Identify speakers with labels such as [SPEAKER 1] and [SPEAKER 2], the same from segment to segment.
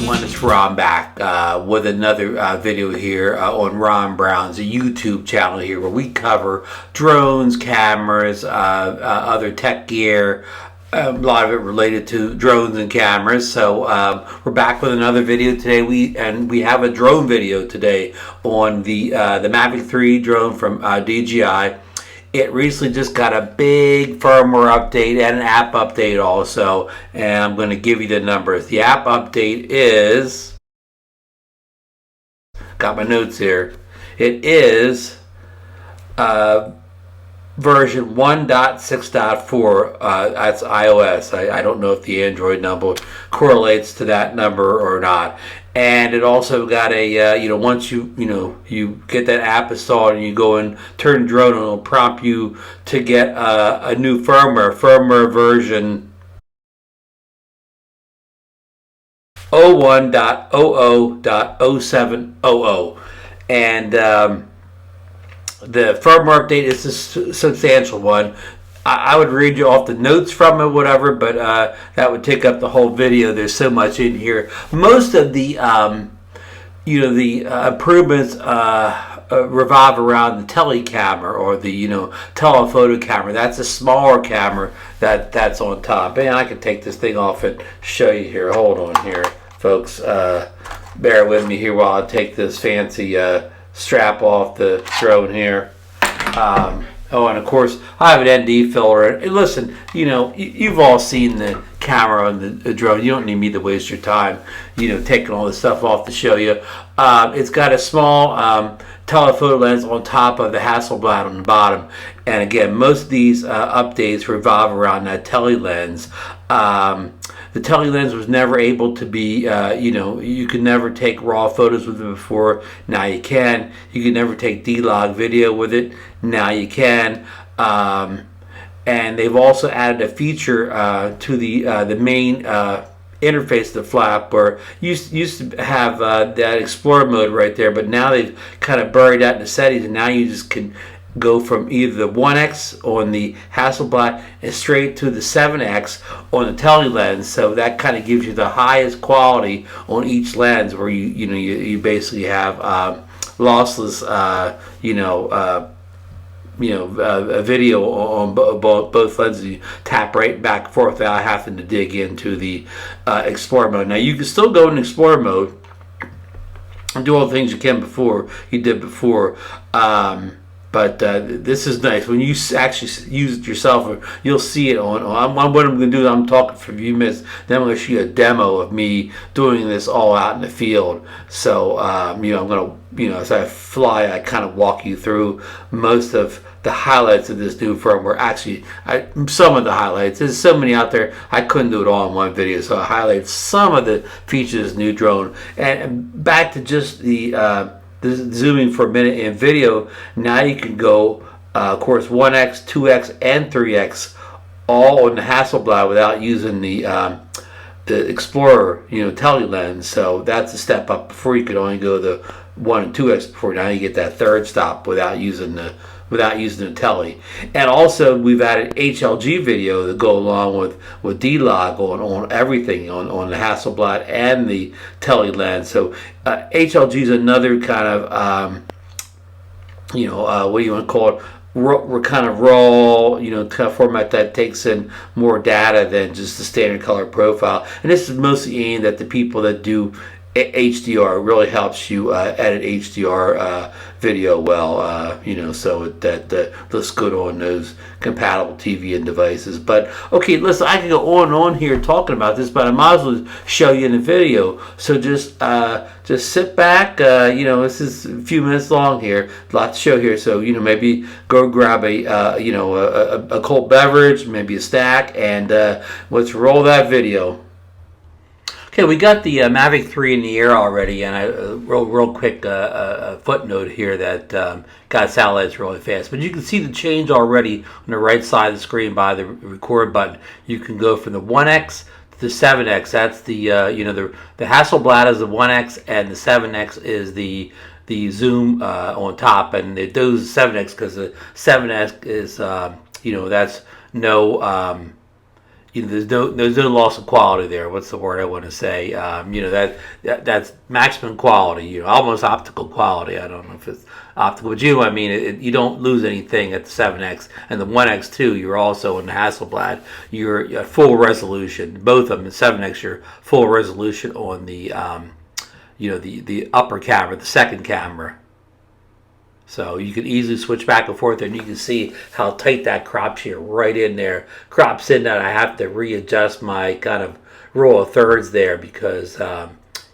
[SPEAKER 1] everyone, it's Ron back with another video here on Ron Brown's YouTube channel here, where we cover drones, cameras, other tech gear, a lot of it related to drones and cameras. So we're back with another video today. We have a drone video today on the Mavic 3 drone from DJI. It recently just got a big firmware update and an app update also, and I'm going to give you the numbers. The app update is, got my notes here, it is version 1.6.4, that's iOS. I don't know if the Android number correlates to that number or not. And it also got a, once you get that app installed and you go and turn drone, it'll prompt you to get a new firmware version 01.00.0700. And the firmware update is a substantial one. I would read you off the notes from it, whatever, but that would take up the whole video. There's so much in here. Most of the, improvements revolve around the tele camera, or the, telephoto camera. That's a smaller camera that's on top. And I can take this thing off and show you here. Hold on here, folks. Bear with me here while I take this fancy strap off the drone here. And of course, I have an ND filler. And listen, you've all seen the camera on the drone. You don't need me to waste your time, taking all this stuff off to show you. It's got a small telephoto lens on top of the Hasselblad on the bottom. And again, most of these updates revolve around that Tele Lens. The Tele Lens was never able to be, you could never take raw photos with it before. Now you can. You could never take D-Log video with it. Now you can. And they've also added a feature to the main interface of the flap, where used to have that Explorer mode right there, but now they've kind of buried that in the settings, and now you just can go from either the 1X on the Hasselblad and straight to the 7X on the Tele Lens. So that kind of gives you the highest quality on each lens, where you basically have lossless a video on both lenses. You tap right back and forth without having to dig into the Explorer mode. Now you can still go in Explorer mode and do all the things you did before. But this is nice. When you actually use it yourself, you'll see it on what I'm going to do is I'm talking for a few minutes, then I'm going to show you a demo of me doing this all out in the field. So, I'm going to, as I fly, I kind of walk you through most of the highlights of this new firmware. Actually, some of the highlights. There's so many out there, I couldn't do it all in one video. So I highlight some of the features of this new drone. And back to just the zooming for a minute in video. Now you can go, of course, 1X, 2X, and 3X all on the Hasselblad without using the Explorer, Tele Lens. So that's a step up. Before you could only go the 1 and 2X before. Now you get that third stop without using the Tele. And also we've added HLG video to go along with D-Log on everything on the Hasselblad and the Tele Lens. So HLG is another kind of what do you want to call it? We're kind of raw, kind of format that takes in more data than just the standard color profile. And this is mostly aimed at the people that do HDR. It really helps you edit HDR video well, so that looks good on those compatible TV and devices. But okay, listen, I can go on and on here talking about this, but I might as well show you in the video. So just sit back. This is a few minutes long here, a lot to show here. So maybe go grab a cold beverage, maybe a snack, and let's roll that video. Okay, we got the Mavic 3 in the air already, and real quick footnote here that got satellites really fast. But you can see the change already on the right side of the screen by the record button. You can go from the 1X to the 7X. That's the the Hasselblad is the 1X, and the 7X is the zoom on top. And it does 7X because the 7X is that's no there's no loss of quality there. What's the word I want to say? That's maximum quality. Almost optical quality. I don't know if it's optical, but I mean. You don't lose anything at the 7X and the 1X too. You're also in the Hasselblad. You're full resolution. Both of them. The 7X, you're full resolution on the the upper camera, the second camera. So you can easily switch back and forth, and you can see how tight that crops here, right in there. Crops in that I have to readjust my kind of row of thirds there because,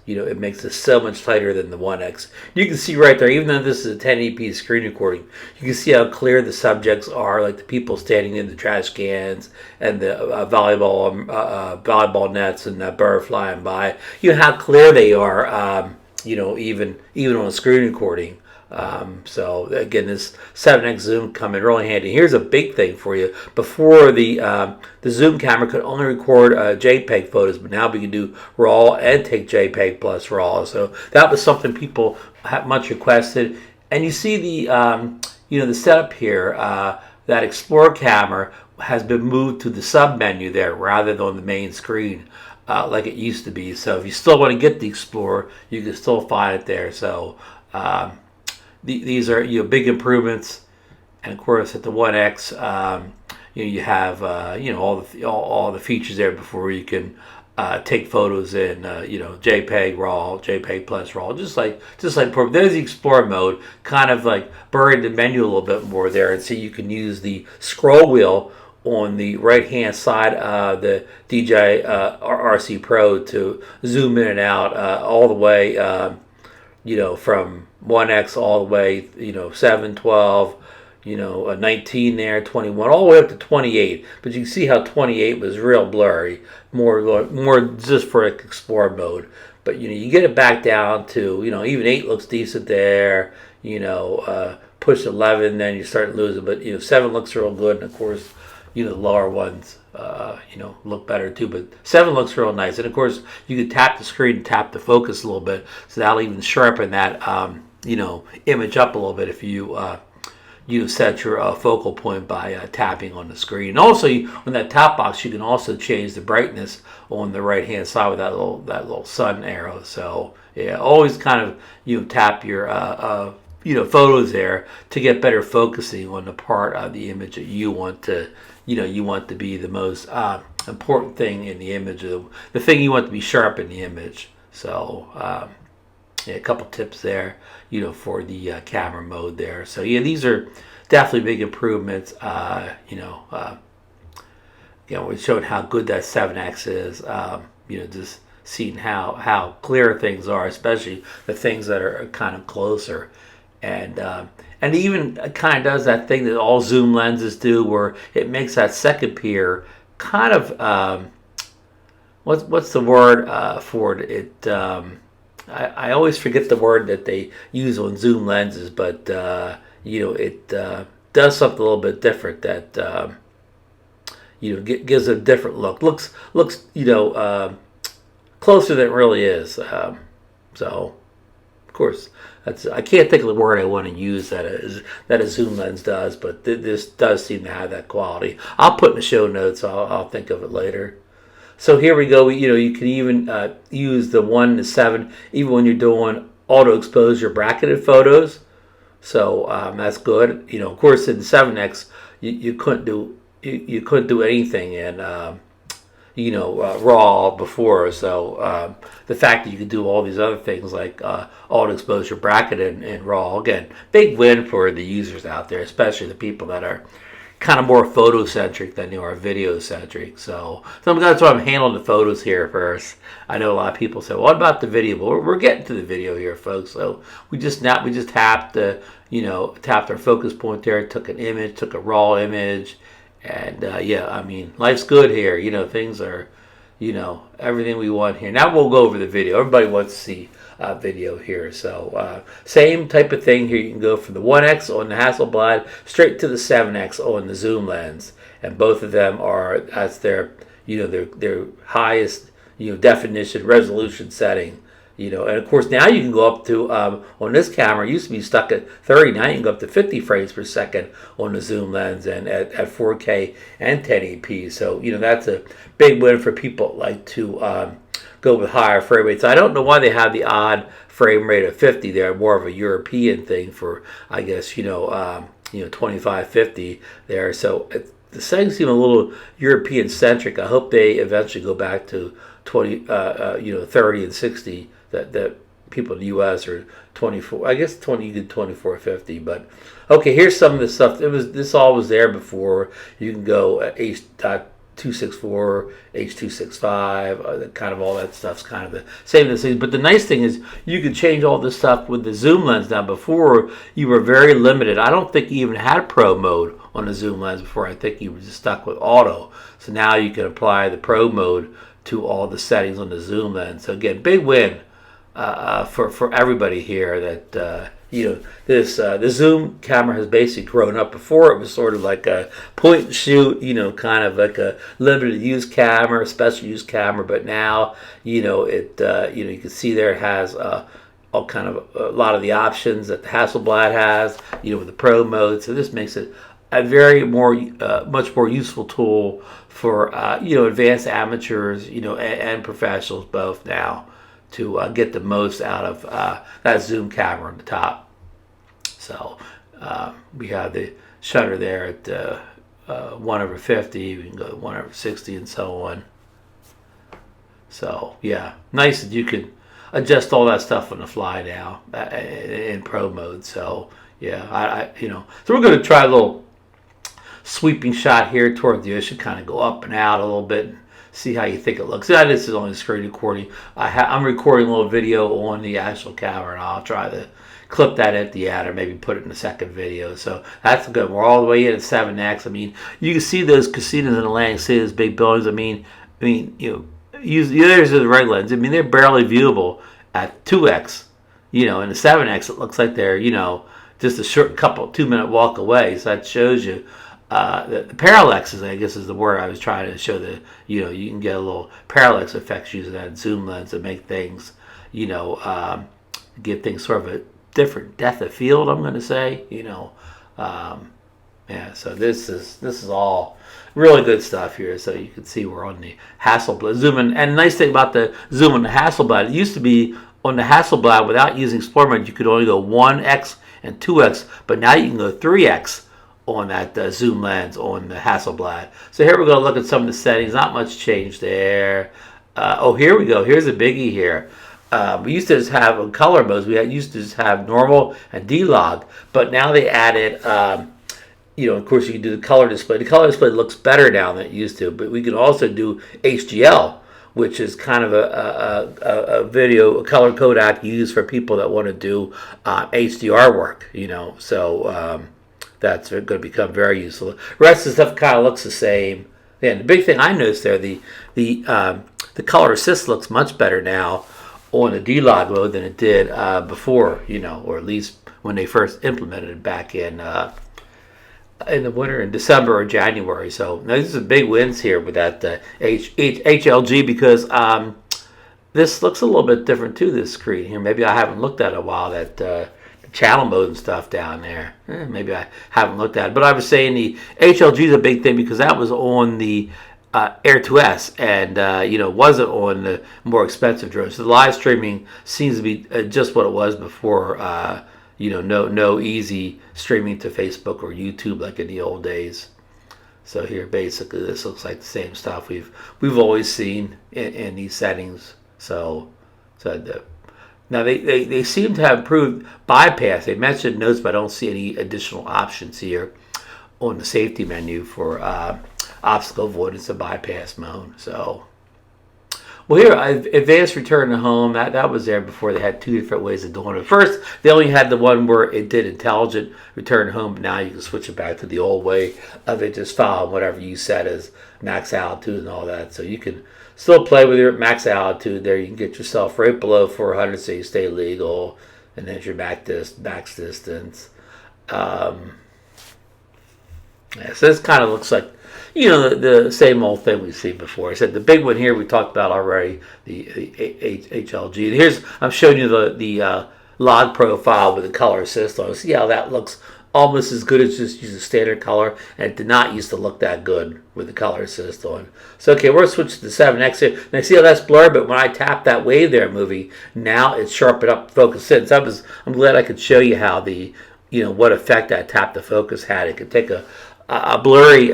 [SPEAKER 1] it makes it so much tighter than the 1X. You can see right there, even though this is a 1080p screen recording, you can see how clear the subjects are, like the people standing in the trash cans and the volleyball nets and that bird flying by. How clear they are, even on a screen recording. So again, this 7X zoom come in really handy. Here's a big thing for you. Before the zoom camera could only record JPEG photos, but now we can do RAW and take JPEG plus RAW. So that was something people have much requested. And you see the setup here. That Explorer camera has been moved to the sub menu there rather than on the main screen like it used to be. So if you still want to get the Explorer, you can still find it there. So these are big improvements, and of course at the 1X, you have all the features there before you can take photos in JPEG, RAW, JPEG plus RAW, just like there's the Explorer mode, kind of like buried the menu a little bit more there, and so you can use the scroll wheel on the right hand side of the DJI RC Pro to zoom in and out all the way. From 1X all the way, 7, 12, 19 there, 21, all the way up to 28. But you can see how 28 was real blurry, more just for Explorer mode. But, you get it back down to, even 8 looks decent there, push 11, then you start losing. But, 7 looks real good, and of course, the lower ones, look better too. But 7 looks real nice. And of course, you can tap the screen and tap the focus a little bit. So that'll even sharpen that, image up a little bit if you set your focal point by tapping on the screen. And also, on that top box, you can also change the brightness on the right-hand side with that little sun arrow. So, yeah, always kind of, tap your photos there to get better focusing on the part of the image that you want to be the most important thing in the image, the thing you want to be sharp in the image. So a couple tips there, for the camera mode there. So yeah, these are definitely big improvements. We showed how good that 7X is. Just seeing how clear things are, especially the things that are kind of closer. And even kind of does that thing that all zoom lenses do, where it makes that second peer kind of what's the word for it? I always forget the word that they use on zoom lenses, but it does something a little bit different that gives a different look. Looks closer than it really is. So of course. I can't think of the word I want to use that a zoom lens does, but this does seem to have that quality. I'll put in the show notes. I'll think of it later. So here we go. You can even use the 1 to 7 even when you're doing auto exposure bracketed photos. So that's good. Of course, in the 7X you couldn't do anything in RAW before. So the fact that you could do all these other things like auto exposure bracket and RAW, again, big win for the users out there, especially the people that are kind of more photo-centric than they are video-centric. So that's why I'm handling the photos here first. I know a lot of people say, what about the video? But we're getting to the video here, folks. So we just tapped tapped our focus point there, took an image, took a RAW image. And life's good here. Things are, everything we want here. Now we'll go over the video. Everybody wants to see video here. So same type of thing here. You can go from the 1X on the Hasselblad straight to the 7X on the zoom lens, and both of them that's their highest definition resolution setting. You know, and of course now you can go up to on this camera. It used to be stuck at 30. Now you can go up to 50 frames per second on the zoom lens, and at 4K and 1080p. So you know that's a big win for people that like to go with higher frame rates. I don't know why they have the odd frame rate of 50 there. More of a European thing for, I guess, 25, 50 there. So the settings seem a little European centric. I hope they eventually go back to 30 and 60 that people in the US are 24. I guess 20 you did 24, 50. But okay, here's some of the stuff. This all was there before. You can go H.264, H.265, kind of all that stuff's kind of the same as things. But the nice thing is you can change all this stuff with the zoom lens. Now before you were very limited. I don't think you even had pro mode on the zoom lens before. I think you were just stuck with auto. So now you can apply the pro mode to all the settings on the zoom lens. So again, big win for everybody here. That the zoom camera has basically grown up. Before it was sort of like a point and shoot, kind of like a limited use camera, special use camera. But now, you can see there it has all kind of a lot of the options that the Hasselblad has, with the pro mode. So this makes it a much more useful tool for advanced amateurs, and professionals both now to get the most out of that zoom camera on the top. So we have the shutter there at 1/50. We can go 1/60 and so on. So yeah, nice that you can adjust all that stuff on the fly now in pro mode. So yeah, so we're going to try a little sweeping shot here toward the ocean, kind of go up and out a little bit, and see how you think it looks. This is only a screen recording. I'm recording a little video on the actual camera, and I'll try to clip that at the end or maybe put it in the second video. So that's good. We're all the way in at 7x. I mean, you can see those casinos in Atlantic City, those big buildings. I mean, there's the right lens. I mean, they're barely viewable at 2x. In the 7x, it looks like they're just a short 2-minute walk away. So that shows you. The parallaxes, I guess, is the word I was trying to show. You can get a little parallax effects using that zoom lens to make things, give things sort of a different depth of field. I'm going to say, So this is all really good stuff here. So you can see we're on the Hasselblad zoom in. And the nice thing about the zoom on the Hasselblad, it used to be on the Hasselblad without using explore mode, you could only go 1x and 2x, but now you can go 3x. On that zoom lens on the Hasselblad. So here we're going to look at some of the settings. Not much change there. Here we go. Here's a biggie here. We used to just have color modes. We used to just have normal and D-Log, but now they added, of course you can do the color display. The color display looks better now than it used to, but we can also do HDL, which is kind of a video, a color codec used for people that want to do HDR work, So that's going to become very useful. The rest of the stuff kind of looks the same. And the big thing I noticed there, the color assist looks much better now on the D-Log mode than it did before, or at least when they first implemented it back in the winter, in December or January. So now these are big wins here with that HLG, because this looks a little bit different too, this screen here. Maybe I haven't looked at it in a while, that channel mode and stuff down there. Maybe I haven't looked at it. But I was saying the HLG is a big thing because that was on the Air 2S and, wasn't on the more expensive drones. So the live streaming seems to be just what it was before, no easy streaming to Facebook or YouTube like in the old days. So here, basically, this looks like the same stuff we've always seen in these settings. Now, they seem to have improved bypass. They mentioned notes, but I don't see any additional options here on the safety menu for obstacle avoidance and bypass mode. So, well, here, advanced return to home, that was there before. They had two different ways of doing it. First, they only had the one where it did intelligent return home, but now you can switch it back to the old way of it, just following whatever you set as max altitude and all that. So you can still play with your max altitude there. You can get yourself right below 400 so you stay legal, and then your max distance. So this kind of looks like, you know, the same old thing we've seen before. I said the big one here we talked about already, the HLG. And here's, I'm showing you the log profile with the color assist on. See how that looks almost as good as just use a standard color, and it did not used to look that good with the color assist on. So okay, we're switching to 7X here. Now see how that's blurred, but when I tap that wave there movie, now it's sharpened up focus in. So I'm glad I could show you how the, you know, what effect that tap to focus had. It could take a blurry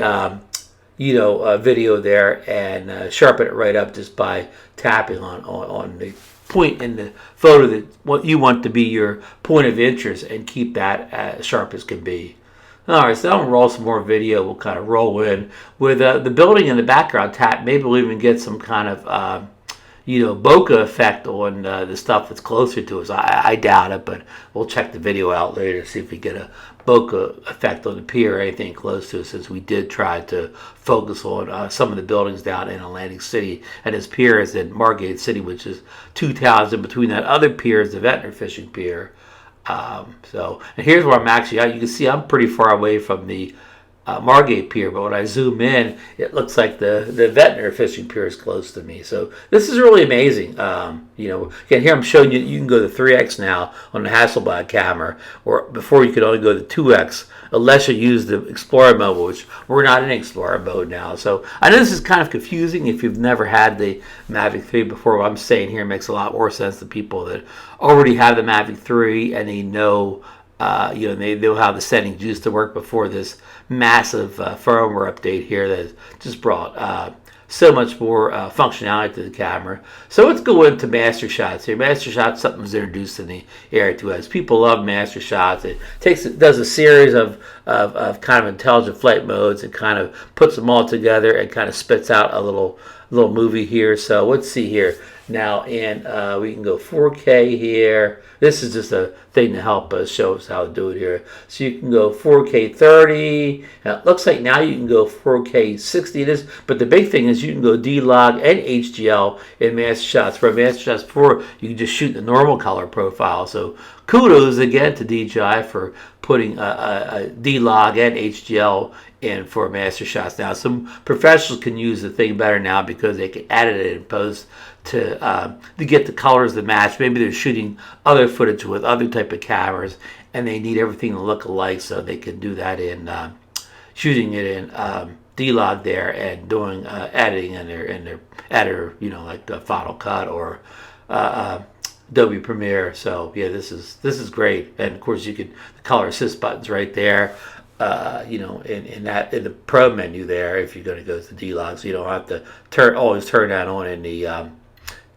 [SPEAKER 1] video there and sharpen it right up just by tapping on the point in the photo that what you want to be your point of interest, and keep that as sharp as can be. All right, so now we'll roll some more video. We'll kind of roll in with the building in the background tap. Maybe we'll even get some kind of bokeh effect on the stuff that's closer to us. I doubt it, but we'll check the video out later to see if we get a bokeh effect on the pier or anything close to us, since we did try to focus on some of the buildings down in Atlantic City, and this pier is in Margate City, which is 2 towns in between. That other pier is the Ventnor Fishing Pier. And here's where I'm actually at. You can see I'm pretty far away from the Margate Pier, but when I zoom in, it looks like the Ventnor Fishing Pier is close to me. So this is really amazing. Again, here I'm showing you can go to 3x now on the Hasselblad camera, or before you could only go to 2x unless you use the Explorer mode, which we're not in Explorer mode now. So I know this is kind of confusing if you've never had the Mavic 3 before. What I'm saying here makes a lot more sense to people that already have the Mavic 3 and they know they know how the settings used to work before this massive firmware update here that just brought so much more functionality to the camera. So let's go into Master Shots here. Master Shots, something was introduced in the Air 2S. People love Master Shots. It does a series of kind of intelligent flight modes and kind of puts them all together and kind of spits out a little movie here. So let's see here. Now, and we can go 4K here. This is just a thing to help us show us how to do it here. So you can go 4K 30. Now, it looks like now you can go 4K 60. But the big thing is you can go D-Log and HDL in Master Shots. For Master Shots 4, you can just shoot the normal color profile. So kudos again to DJI for putting a D-Log and HDL in for Master Shots. Now, some professionals can use the thing better now because they can edit it in post to get the colors to match. Maybe they're shooting other footage with other type of cameras and they need everything to look alike, so they can do that in shooting it in D-Log there and doing editing in their editor, like Final Cut or Adobe Premiere. So yeah, this is great. And of course the color assist button's right there. In the Pro menu there, if you're going to go to D-Log, so you don't have to always turn that on in the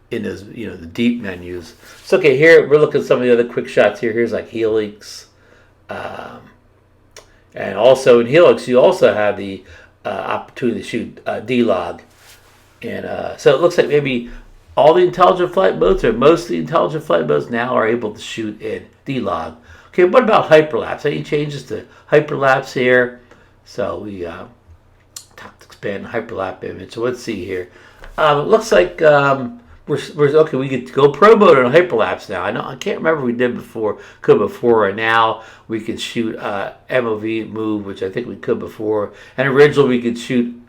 [SPEAKER 1] the deep menus. So okay, here we're looking at some of the other quick shots here. Here's like Helix, and also in Helix you also have the opportunity to shoot D-Log, and so it looks like maybe all the intelligent flight modes, or most of the intelligent flight modes now, are able to shoot in D-Log. Okay, what about hyperlapse? Any changes to hyperlapse here? So we talked to expand the hyperlapse image. So let's see here. It looks like we're okay. We get to go pro mode on hyperlapse now. I can't remember if we did before, and now we can shoot MOV move, which I think we could before. And original we could shoot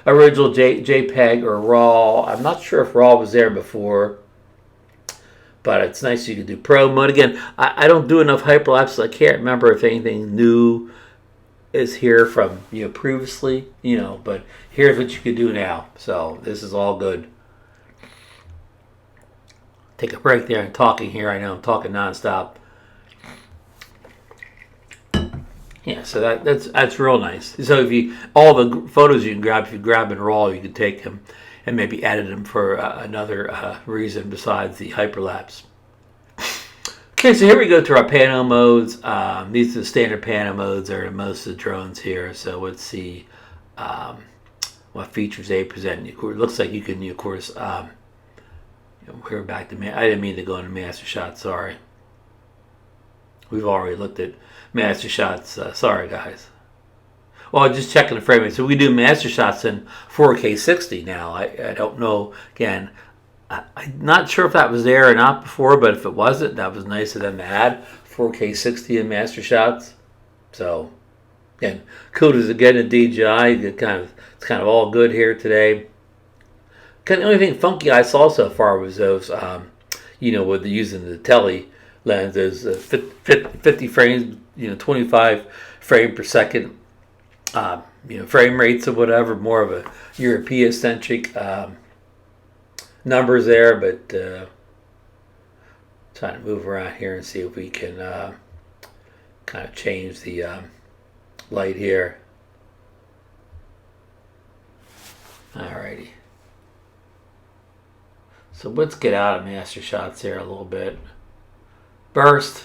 [SPEAKER 1] original JPEG or RAW. I'm not sure if RAW was there before. But it's nice you can do pro mode. Again, I don't do enough hyperlapse, so I can't remember if anything new is here from previously. But here's what you can do now. So this is all good. Take a break there and talking here. I know I'm talking nonstop. Yeah, so that's real nice. So all the photos you can grab, if you grab in RAW, you can take them and maybe edit them for another reason besides the hyperlapse. Okay, so here we go to our pano modes. These are the standard pano modes that are in most of the drones here. So let's see what features they present. It looks like you can, of course, we're back to I didn't mean to go into Master Shots, sorry. We've already looked at Master Shots, sorry guys. Well, just checking the frame rate. So we do Master Shots in 4K 60 now. I don't know. Again, I'm not sure if that was there or not before, but if it wasn't, that was nice of them to add 4K 60 in Master Shots. So, Again, kudos again to DJI. It's kind of all good here today. The only thing funky I saw so far was those, with using the Tele Lens, those 50 frames, 25 frame per second, frame rates or whatever, more of a European centric numbers there. But trying to move around here and see if we can kind of change the light here. Alrighty. So let's get out of master shots here a little bit. Burst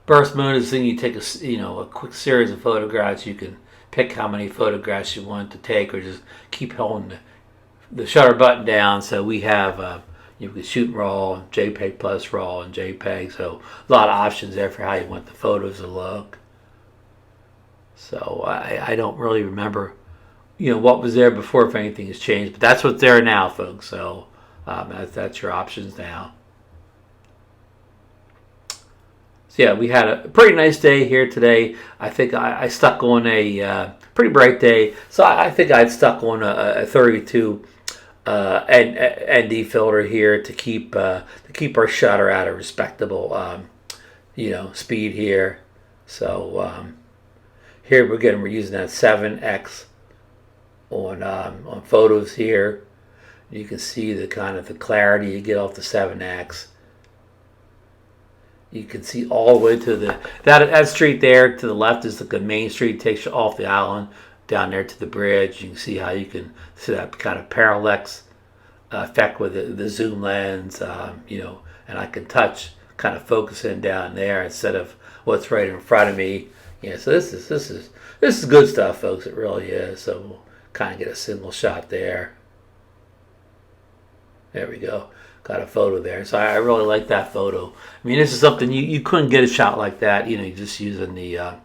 [SPEAKER 1] mode is the thing you take a quick series of photographs. You can pick how many photographs you want to take, or just keep holding the shutter button down. So we have you can shoot RAW, JPEG plus RAW, and JPEG. So a lot of options there for how you want the photos to look. So I don't really remember what was there before, if anything has changed, but that's what's there now, folks. So that's your options now. So yeah, we had a pretty nice day here today. I think I stuck on a pretty bright day, so I think I'd stuck on a 32 ND filter here to keep our shutter at a respectable speed here. So here we're using that 7x on photos here. You can see the kind of the clarity you get off the 7x. You can see all the way to that street there to the left is the main street, takes you off the island down there to the bridge. You can see how you can see that kind of parallax effect with the zoom lens, and I can touch, kind of focus in down there instead of what's right in front of me. Yeah, so this is good stuff, folks. It really is. So we'll kind of get a single shot there. There we go. Got a photo there. So I really like that photo. I mean, this is something you couldn't get a shot like that, just using the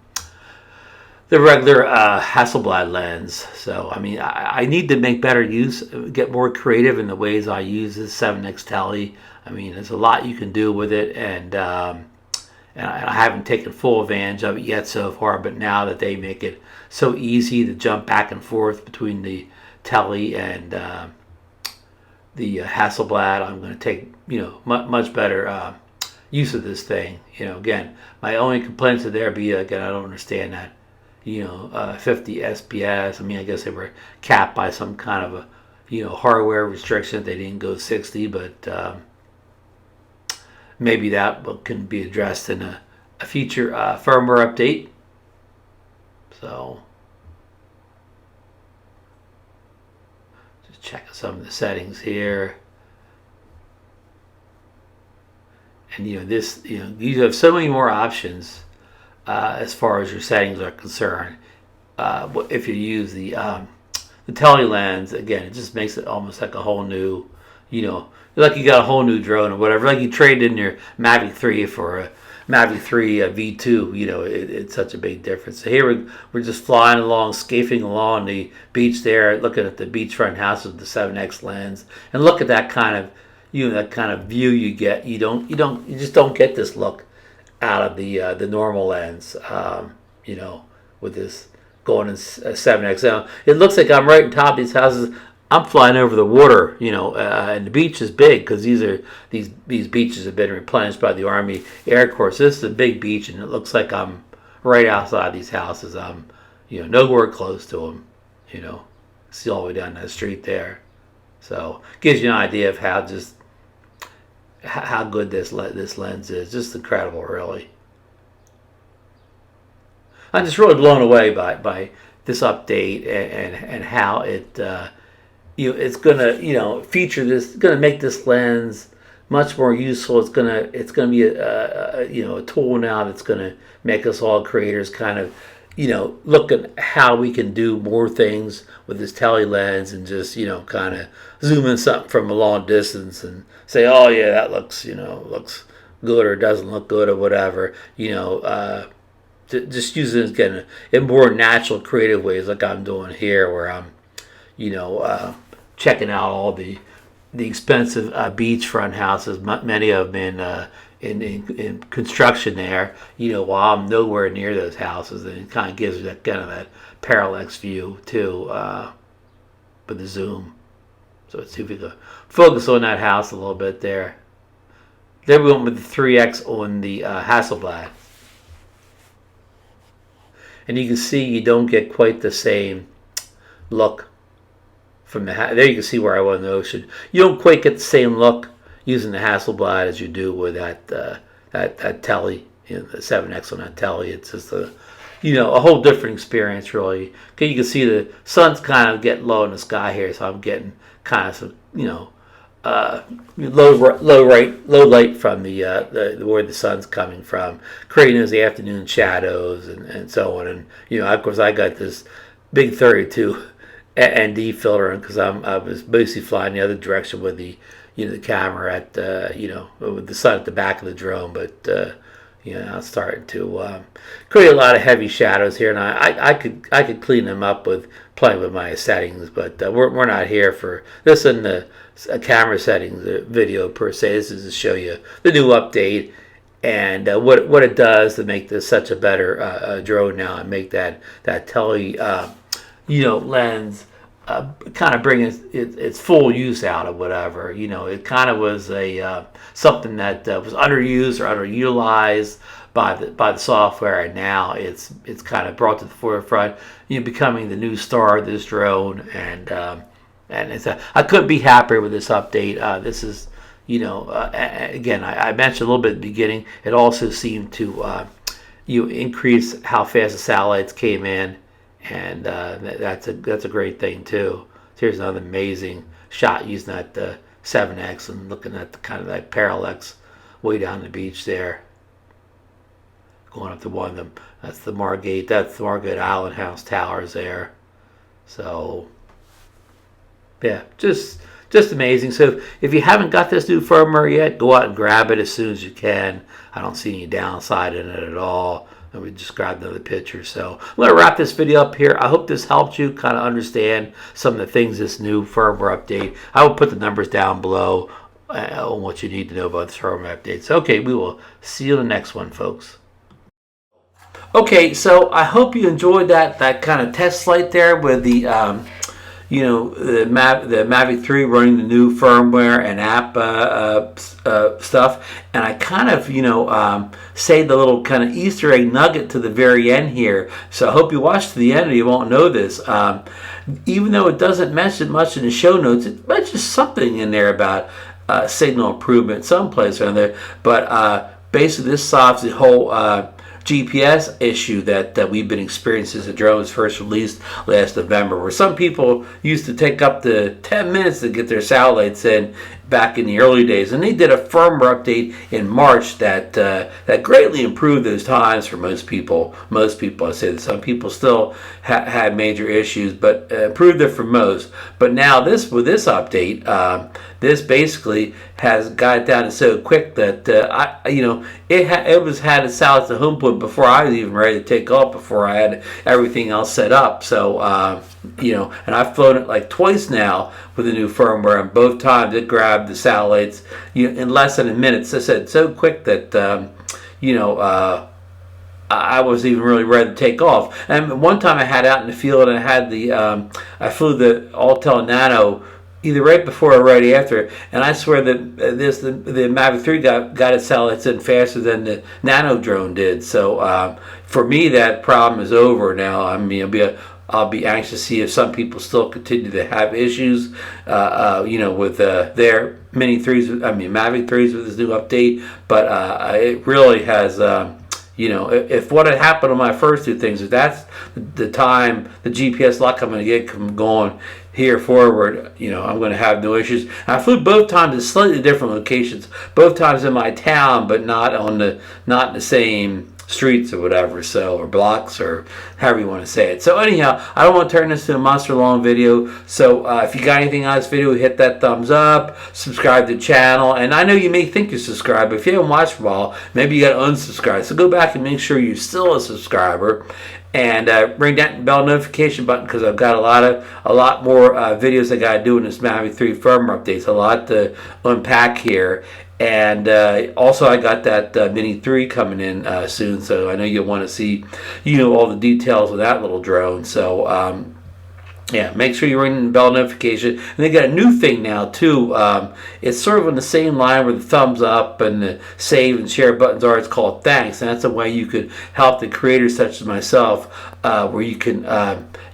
[SPEAKER 1] regular Hasselblad lens. So I mean, I need to make better use, get more creative in the ways I use this 7X Tele. I mean, there's a lot you can do with it, and I haven't taken full advantage of it yet so far. But now that they make it so easy to jump back and forth between the Tele and the Hasselblad, I'm going to take much better use of this thing. Again, my only complaints would there be, again, I don't understand that 50 SPS. I mean, I guess they were capped by some kind of a hardware restriction. They didn't go 60, but maybe that can be addressed in a future firmware update. So check some of the settings here, and you have so many more options as far as your settings are concerned. If you use the Tele Lens, again, it just makes it almost like a whole new, like you got a whole new drone or whatever. Like you traded in your Mavic 3 for a Mavic 3 V2, it's such a big difference. So here we're just flying along, scaping along the beach there, looking at the beachfront house with the 7X lens, and look at that kind of, that kind of view you get. You just don't get this look out of the normal lens, with this going in 7X. Now, it looks like I'm right on top of these houses. I'm flying over the water, and the beach is big because these beaches have been replenished by the Army Air Corps. So this is a big beach, and it looks like I'm right outside these houses. I'm, nowhere close to them. See all the way down that street there. So gives you an idea of how good this lens is. Just incredible, really. I'm just really blown away by this update and how it. It's gonna feature this, gonna make this lens much more useful. It's gonna be a tool now that's gonna make us all creators kind of look at how we can do more things with this Tele Lens, and just kind of zoom in something from a long distance and say, oh yeah, that looks good, or doesn't look good, or whatever. Just use it again in more natural, creative ways, like I'm doing here, where I'm checking out all the expensive beachfront houses, many of them in construction there, you know, while I'm nowhere near those houses, and it kind of gives you that kind of that parallax view too, with the zoom. So let's see if we can focus on that house a little bit there. Then we went with the 3x on the Hasselblad. And you can see you don't get quite the same look from the there. You can see where I was in the ocean. You don't quite get the same look using the Hasselblad as you do with that that Tele, you know, the 7X on that Tele. It's just a, you know, a whole different experience really. Okay, you can see the sun's kind of getting low in the sky here, so I'm getting kind of some, you know, low light from the where the sun's coming from, creating those afternoon shadows and so on. And you know, of course, I got this big 32 ND filter because I was mostly flying the other direction with the, you know, the camera at you know, with the sun at the back of the drone, but you know, I'm starting to create a lot of heavy shadows here, and I could clean them up with playing with my settings, but we're not here for this in the camera settings video per se. This is to show you the new update and what it does to make this such a better drone now, and make that Tele you know, lens kind of bring its full use out of whatever. You know, it kind of was a something that was underused or underutilized by the software, and now it's kind of brought to the forefront, you know, becoming the new star of this drone. And it's I couldn't be happier with this update. This is, you know, again, I mentioned a little bit at the beginning, it also seemed to you increase how fast the satellites came in, and that's a great thing too. So here's another amazing shot using that 7X and looking at the kind of that parallax way down the beach there. Going up to one of them, that's the Margate Island House Towers there. So yeah, just amazing. So if you haven't got this new firmware yet, go out and grab it as soon as you can. I don't see any downside in it at all. And we just grabbed another picture. So I'm going to wrap this video up here. I hope this helped you kind of understand some of the things this new firmware update. I will put the numbers down below on what you need to know about this firmware updates. Okay, we will see you in the next one, folks. Okay, so I hope you enjoyed that kind of test flight there with the you know, the Mavic 3 running the new firmware and app stuff, and I kind of, you know, saved a little kind of Easter egg nugget to the very end here. So I hope you watch to the end, or you won't know this. Even though it doesn't mention much in the show notes, it mentions something in there about signal improvement someplace around there. But basically, this solves the whole GPS issue that we've been experiencing since the drone was first released last November, where some people used to take up to 10 minutes to get their satellites in back in the early days, and they did a firmware update in March that greatly improved those times for most people. Most people, I say that some people still had major issues, but improved it for most. But now with this update, this basically has got it down to so quick that you know, it had its satellites to home point before I was even ready to take off, before I had everything else set up. So you know, and I've flown it like twice now with the new firmware, and both times it grabbed the satellites, you know, in less than a minute. So I said so quick that you know, I wasn't even really ready to take off. And one time I had out in the field, and I had the I flew the Altel Nano either right before or right after, and I swear that the Mavic 3 got its satellites in faster than the Nano drone did. So for me, that problem is over now. I mean, I'll be anxious to see if some people still continue to have issues, you know, with their Mavic 3s with this new update. But it really has, you know, if what had happened on my first two things, if that's the time, the GPS lock I'm going to get going here forward, you know, I'm going to have no issues. I flew both times in slightly different locations, both times in my town, but not in the same streets or whatever, so, or blocks, or however you want to say it. So anyhow, I don't want to turn this into a monster long video. So if you got anything on this video, hit that thumbs up, subscribe to the channel. And I know you may think you're subscribed, but if you haven't watched for a while, maybe you got to unsubscribe. So go back and make sure you're still a subscriber, and ring that bell notification button, because I've got a lot more videos I got to do in this Mavic 3 firmware updates. A lot to unpack here. And also, I got that Mini 3 coming in soon, so I know you'll want to see, all the details of that little drone. So, yeah, make sure you're ringing the bell notification. And they got a new thing now too. It's sort of on the same line where the thumbs up and the save and share buttons are. It's called thanks, and that's a way you could help the creators such as myself, where you can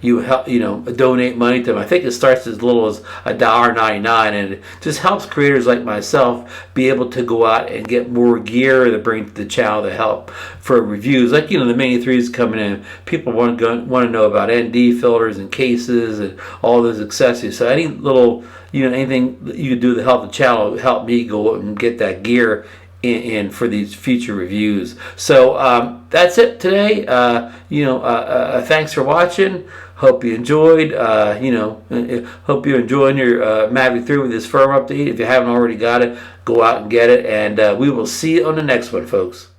[SPEAKER 1] donate money to them. I think it starts as little as $1.99, and it just helps creators like myself be able to go out and get more gear to bring to the channel to help for reviews. Like the Mini 3 is coming in. People want to know about ND filters and cases and all those accessories. So any little, anything that you can do to help the channel, help me go and get that gear in for these future reviews. So that's it today. Thanks for watching. Hope you enjoyed. Hope you're enjoying your Mavic 3 with this firmware update. If you haven't already got it, go out and get it. And we will see you on the next one, folks.